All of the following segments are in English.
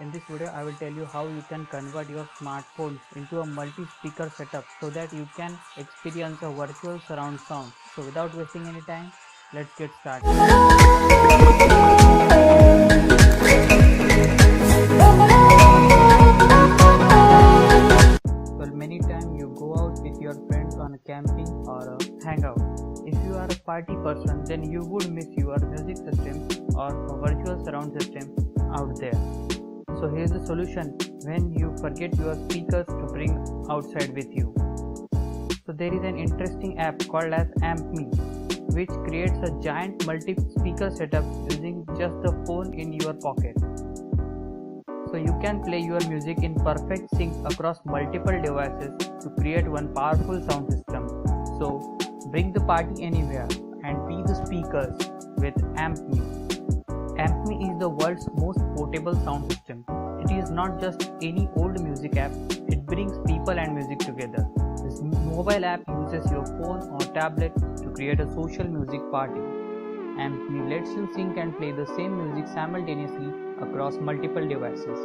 In this video, I will tell you how you can convert your smartphone into a multi-speaker setup so that you can experience a virtual surround sound. So without wasting any time, let's get started. Well, many times you go out with your friends on a camping or a hangout. If you are a party person, then you would miss your music system or a virtual surround system out there. So here's the solution when you forget your speakers to bring outside with you. So there is an interesting app called as AmpMe, which creates a giant multi-speaker setup using just the phone in your pocket. So you can play your music in perfect sync across multiple devices to create one powerful sound system. So bring the party anywhere and be the speakers with AmpMe. AmpMe is the world's most portable sound system. It is not just any old music app, it brings people and music together. This mobile app uses your phone or tablet to create a social music party. AmpMe lets you sync and play the same music simultaneously across multiple devices.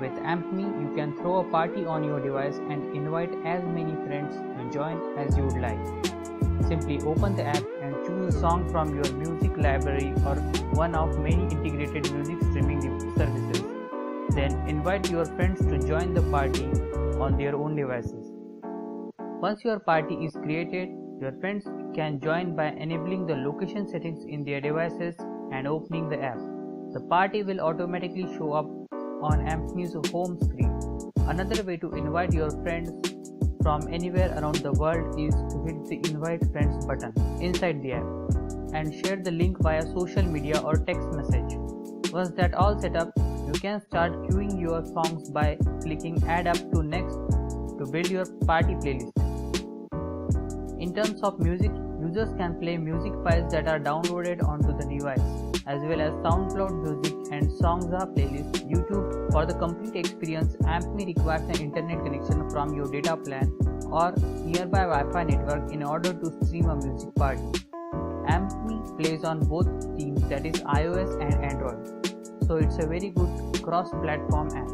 With AmpMe, you can throw a party on your device and invite as many friends to join as you would like. Simply open the app and choose a song from your music library or one of many integrated music streaming services. Then invite your friends to join the party on their own devices. Once your party is created, your friends can join by enabling the location settings in their devices and opening the app. The party will automatically show up on AmpMe's home screen. Another way to invite your friends from anywhere around the world is to hit the invite friends button inside the app and share the link via social media or text message. Once that all set up, you can start queuing your songs by clicking add up to next to build your party playlist. In terms of music, users can play music files that are downloaded onto the device, as well as SoundCloud music and Songs playlist. YouTube. For the complete experience, AmpMe requires an internet connection from your data plan or nearby Wi-Fi network in order to stream a music party. AmpMe plays on both themes, that is iOS and Android. So it's a very good cross-platform app.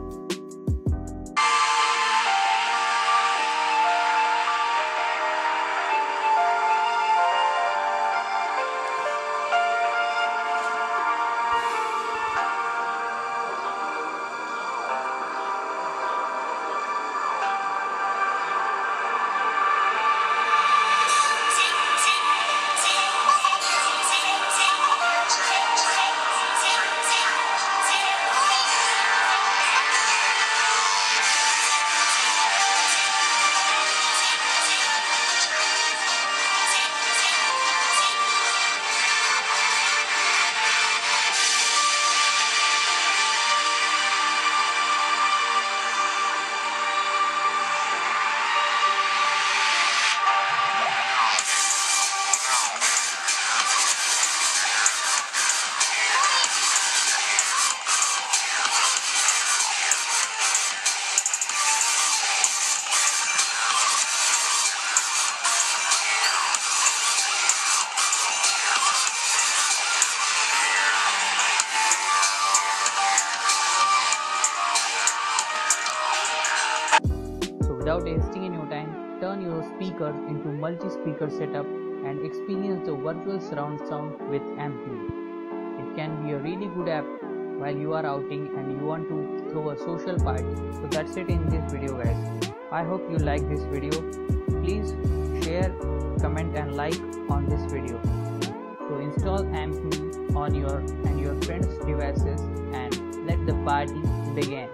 Without wasting any time, turn your speakers into multi-speaker setup and experience the virtual surround sound with AmpMe. It can be a really good app while you are outing and you want to throw a social party. So that's it in this video, guys. I hope you like this video. Please share, comment and like on this video. So install AmpMe on your and your friends' devices and let the party begin.